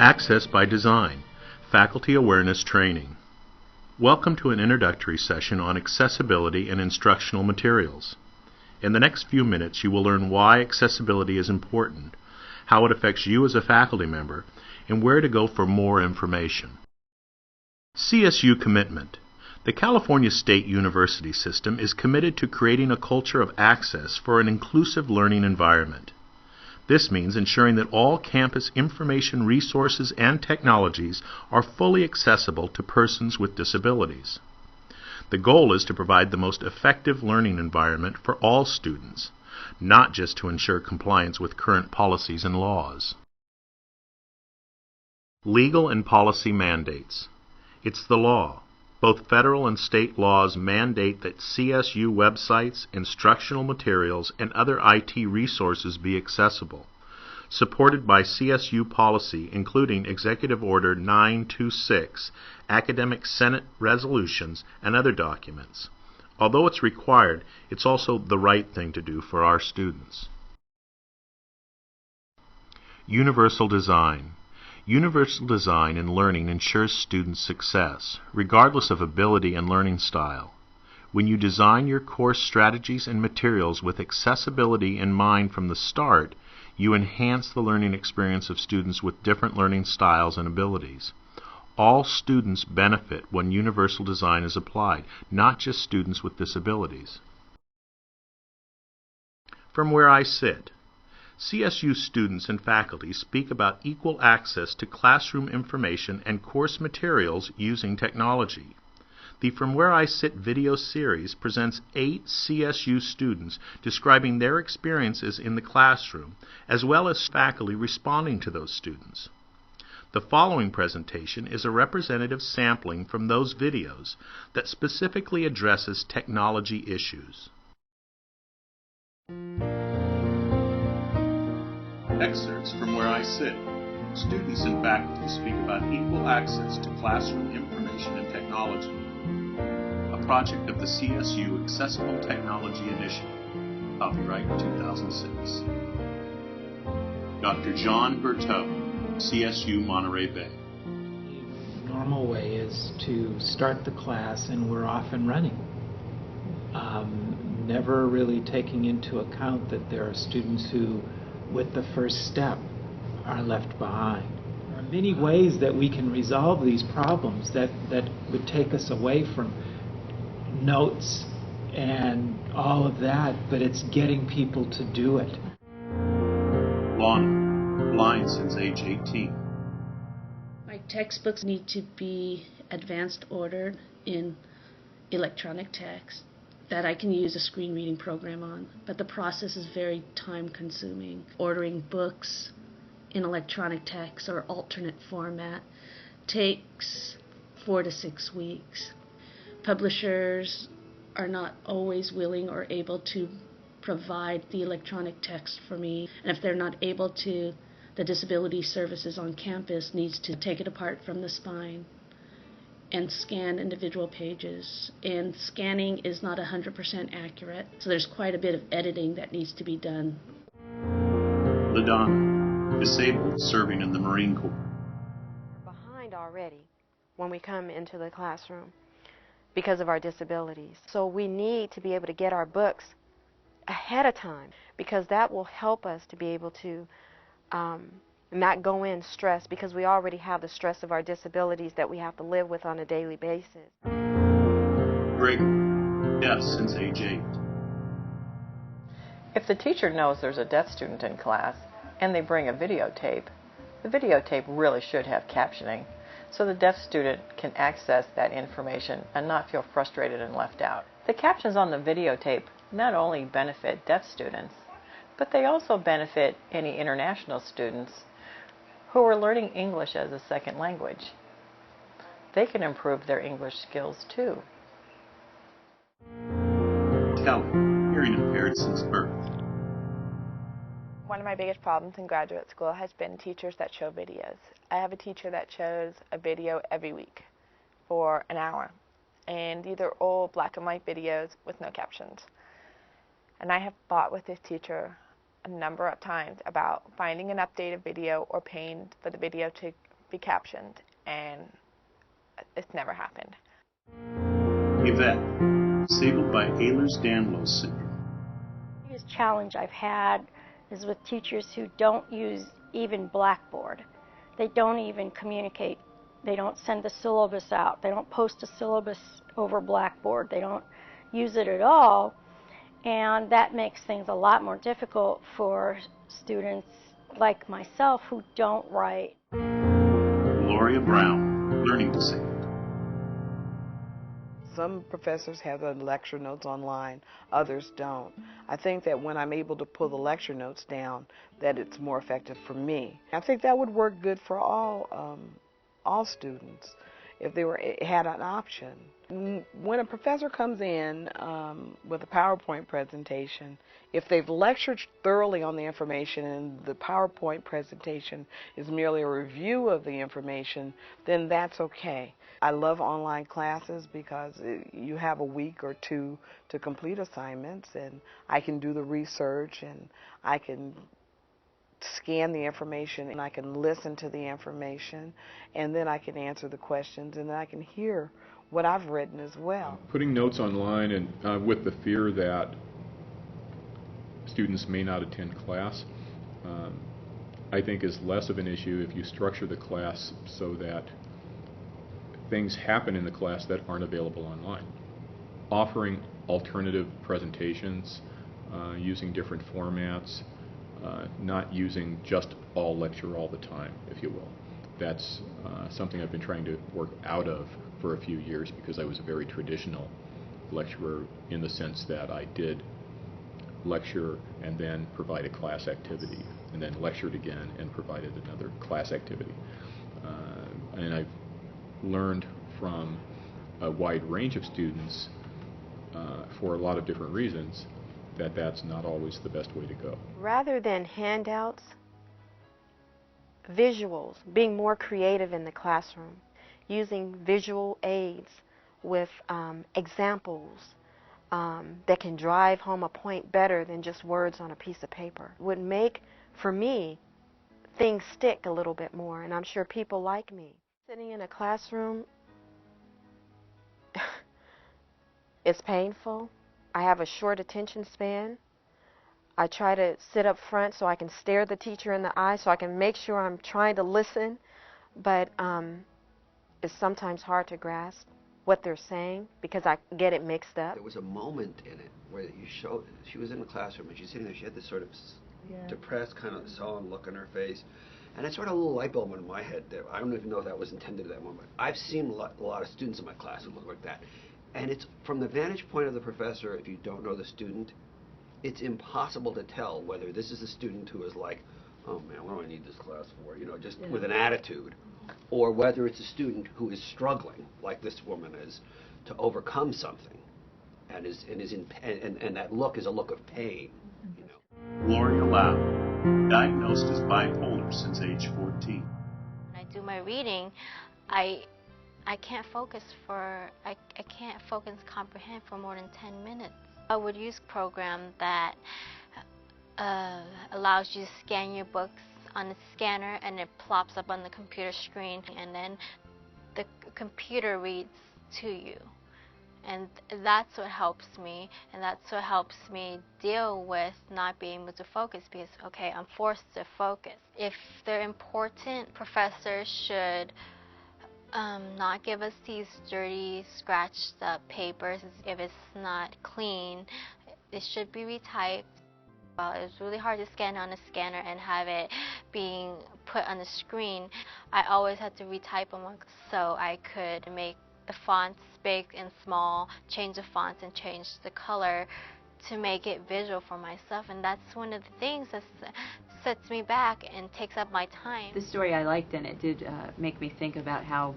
Access by Design, Faculty Awareness Training. Welcome to an introductory session on accessibility and instructional materials. In the next few minutes, you will learn why accessibility is important, how it affects you as a faculty member, and where to go for more information. CSU Commitment. The California State University system is committed to creating a culture of access for an inclusive learning environment. This means ensuring that all campus information resources and technologies are fully accessible to persons with disabilities. The goal is to provide the most effective learning environment for all students, not just to ensure compliance with current policies and laws. Legal and policy mandates. It's the law. Both federal and state laws mandate that CSU websites, instructional materials, and other IT resources be accessible, supported by CSU policy, including Executive Order 926, Academic Senate resolutions, and other documents. Although it's required, it's also the right thing to do for our students. Universal design. Universal design in learning ensures student success, regardless of ability and learning style. When you design your course strategies and materials with accessibility in mind from the start, you enhance the learning experience of students with different learning styles and abilities. All students benefit when universal design is applied, not just students with disabilities. From where I sit, CSU students and faculty speak about equal access to classroom information and course materials using technology. The From Where I Sit video series presents 8 CSU students describing their experiences in the classroom, as well as faculty responding to those students. The following presentation is a representative sampling from those videos that specifically addresses technology issues. Excerpts from Where I Sit. Students and faculty speak about equal access to classroom information and technology. A project of the CSU Accessible Technology Initiative, copyright 2006. Dr. John Berteau, CSU Monterey Bay. The normal way is to start the class and we're off and running. Never really taking into account that there are students who, with the first step, are left behind. There are many ways that we can resolve these problems that would take us away from notes and all of that, but it's getting people to do it. Lana, blind since age 18. My textbooks need to be advanced ordered in electronic text that I can use a screen reading program on, but the process is very time consuming. Ordering books in electronic text or alternate format takes 4 to 6 weeks. Publishers are not always willing or able to provide the electronic text for me, and if they're not able to, the disability services on campus needs to take it apart from the spine and scan individual pages, and scanning is not 100% accurate, so there's quite a bit of editing that needs to be done. LaDonna, disabled, serving in the Marine Corps. We're behind already when we come into the classroom because of our disabilities. So we need to be able to get our books ahead of time, because that will help us to be able to not go in stressed, because we already have the stress of our disabilities that we have to live with on a daily basis. Gregory, deaf since age 8. If the teacher knows there's a deaf student in class and they bring a videotape, the videotape really should have captioning, so the deaf student can access that information and not feel frustrated and left out. The captions on the videotape not only benefit deaf students, but they also benefit any international students who are learning English as a second language. They can improve their English skills too. Kelly, hearing impaired since birth. One of my biggest problems in graduate school has been teachers that show videos. I have a teacher that shows a video every week for an hour, and these are old black and white videos with no captions. And I have fought with this teacher a number of times about finding an updated video or paying for the video to be captioned, and it's never happened. Yvette, disabled by Ehlers-Danlos syndrome. The biggest challenge I've had is with teachers who don't use even Blackboard. They don't even communicate. They don't send the syllabus out. They don't post a syllabus over Blackboard. They don't use it at all. And that makes things a lot more difficult for students like myself who don't write. Gloria Brown, learning disabled. Some professors have the lecture notes online, others don't. I think that when I'm able to pull the lecture notes down, that it's more effective for me. I think that would work good for all students if they had an option. When a professor comes in with a PowerPoint presentation, if they've lectured thoroughly on the information and the PowerPoint presentation is merely a review of the information, then that's okay. I love online classes because you have a week or two to complete assignments, and I can do the research, and I can scan the information, and I can listen to the information, and then I can answer the questions, and then I can hear what I've written as well. Putting notes online and with the fear that students may not attend class, I think is less of an issue if you structure the class so that things happen in the class that aren't available online. Offering alternative presentations, using different formats, not using just all lecture all the time, if you will. That's something I've been trying to work out of for a few years because I was a very traditional lecturer in the sense that I did lecture and then provide a class activity, and then lectured again and provided another class activity. And I've learned from a wide range of students for a lot of different reasons that that's not always the best way to go. Rather than handouts, visuals, being more creative in the classroom, using visual aids with examples that can drive home a point better than just words on a piece of paper would make, for me, things stick a little bit more, and I'm sure people like me. Sitting in a classroom, it's painful. I have a short attention span. I try to sit up front so I can stare the teacher in the eye so I can make sure I'm trying to listen, but it's sometimes hard to grasp what they're saying because I get it mixed up. There was a moment in it where you showed, she was in the classroom and she's sitting there, she had this sort of depressed, kind of solemn look on her face. And it sort of a little light bulb went in my head there. I don't even know if that was intended at that moment. I've seen a lot of students in my class who look like that. And it's from the vantage point of the professor, if you don't know the student, it's impossible to tell whether this is a student who is like, oh man, what do I need this class for? You know, just with an attitude. Or whether it's a student who is struggling, like this woman is, to overcome something. And that look is a look of pain. You know. Gloria Lau, diagnosed as bipolar since age 14. When I do my reading, I can't focus I can't focus and comprehend for more than 10 minutes. I would use a program that allows you to scan your books on the scanner, and it plops up on the computer screen, and then the computer reads to you. And that's what helps me, and that's what helps me deal with not being able to focus, because, okay, I'm forced to focus. If they're important, professors should not give us these dirty, scratched up papers. If it's not clean, it should be retyped. It's really hard to scan on a scanner and have it being put on the screen. I always had to retype them so I could make the fonts big and small, change the fonts and change the color to make it visual for myself. And that's one of the things that sets me back and takes up my time. The story I liked, and it did make me think about how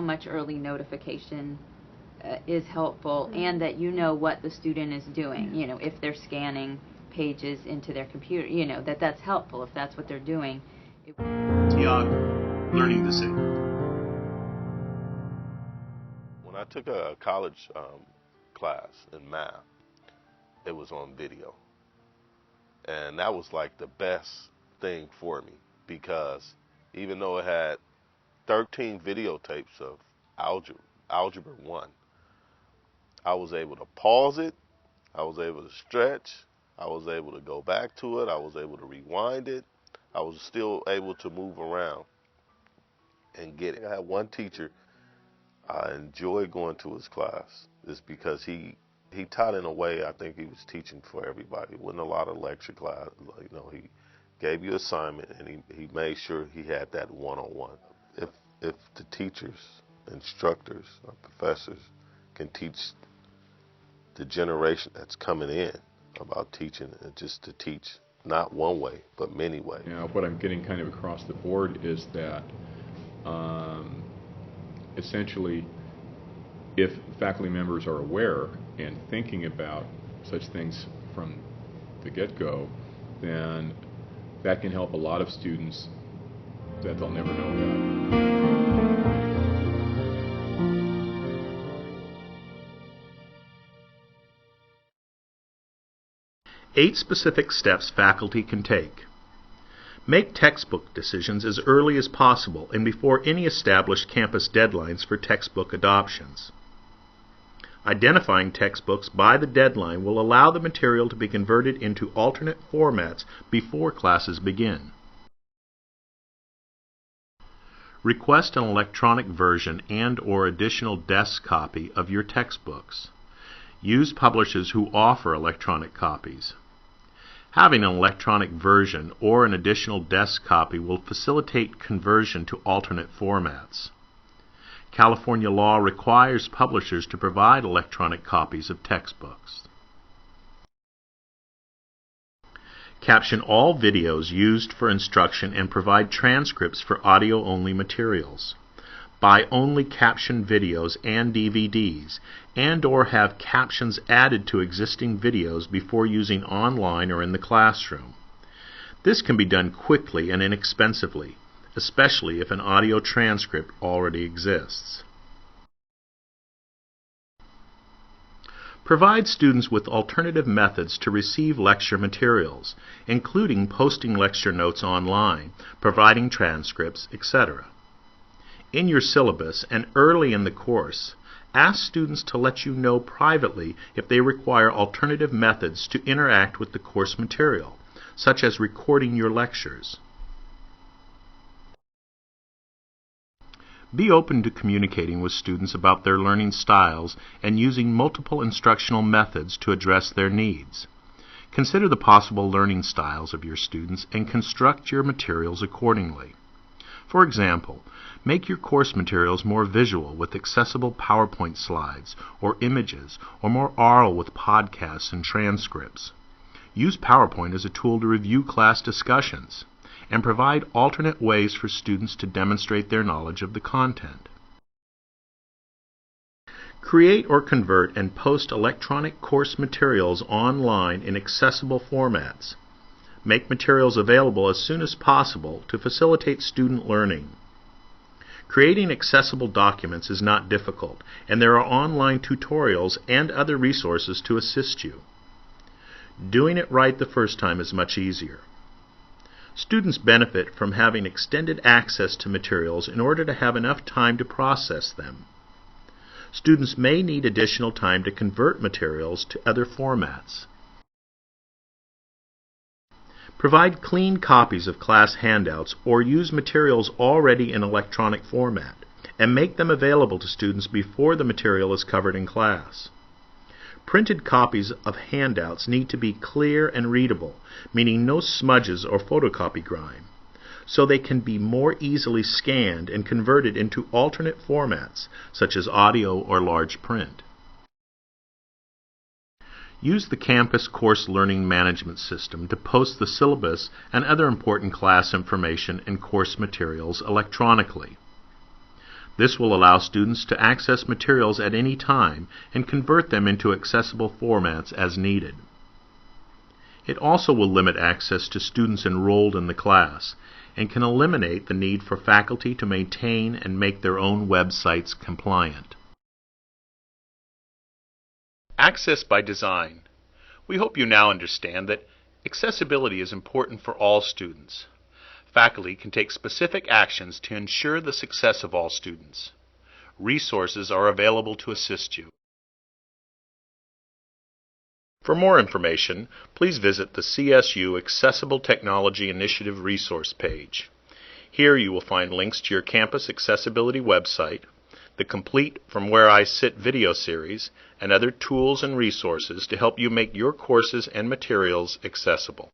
much early notification is helpful, and that you know what the student is doing. You know, if they're scanning pages into their computer, you know, that's helpful if that's what they're doing. Tiago, learning disabled. When I took a college class in math, it was on video. And that was like the best thing for me, because even though it had 13 videotapes of Algebra 1. I was able to pause it. I was able to stretch. I was able to go back to it. I was able to rewind it. I was still able to move around and get it. I had one teacher, I enjoyed going to his class. It's because he taught in a way I think he was teaching for everybody. It wasn't a lot of lecture class. He gave you assignment and he made sure he had that one-on-one. If the teachers, instructors, or professors can teach the generation that's coming in about teaching, and just to teach not one way but many ways. What I'm getting kind of across the board is that essentially, if faculty members are aware and thinking about such things from the get-go, then that can help a lot of students that they'll never know about. 8 specific steps faculty can take. Make textbook decisions as early as possible and before any established campus deadlines for textbook adoptions. Identifying textbooks by the deadline will allow the material to be converted into alternate formats before classes begin. Request an electronic version and/or additional desk copy of your textbooks. Use publishers who offer electronic copies. Having an electronic version or an additional desk copy will facilitate conversion to alternate formats. California law requires publishers to provide electronic copies of textbooks. Caption all videos used for instruction and provide transcripts for audio-only materials. Buy only captioned videos and DVDs, and/or have captions added to existing videos before using online or in the classroom. This can be done quickly and inexpensively, especially if an audio transcript already exists. Provide students with alternative methods to receive lecture materials, including posting lecture notes online, providing transcripts, etc. In your syllabus and early in the course, ask students to let you know privately if they require alternative methods to interact with the course material, such as recording your lectures. Be open to communicating with students about their learning styles and using multiple instructional methods to address their needs. Consider the possible learning styles of your students and construct your materials accordingly. For example, make your course materials more visual with accessible PowerPoint slides or images, or more oral with podcasts and transcripts. Use PowerPoint as a tool to review class discussions, and provide alternate ways for students to demonstrate their knowledge of the content. Create or convert and post electronic course materials online in accessible formats. Make materials available as soon as possible to facilitate student learning. Creating accessible documents is not difficult, and there are online tutorials and other resources to assist you. Doing it right the first time is much easier. Students benefit from having extended access to materials in order to have enough time to process them. Students may need additional time to convert materials to other formats. Provide clean copies of class handouts or use materials already in electronic format, and make them available to students before the material is covered in class. Printed copies of handouts need to be clear and readable, meaning no smudges or photocopy grime, so they can be more easily scanned and converted into alternate formats, such as audio or large print. Use the campus course learning management system to post the syllabus and other important class information and course materials electronically. This will allow students to access materials at any time and convert them into accessible formats as needed. It also will limit access to students enrolled in the class and can eliminate the need for faculty to maintain and make their own websites compliant. Access by design. We hope you now understand that accessibility is important for all students. Faculty can take specific actions to ensure the success of all students. Resources are available to assist you. For more information, please visit the CSU Accessible Technology Initiative resource page. Here you will find links to your campus accessibility website, the complete From Where I Sit video series, and other tools and resources to help you make your courses and materials accessible.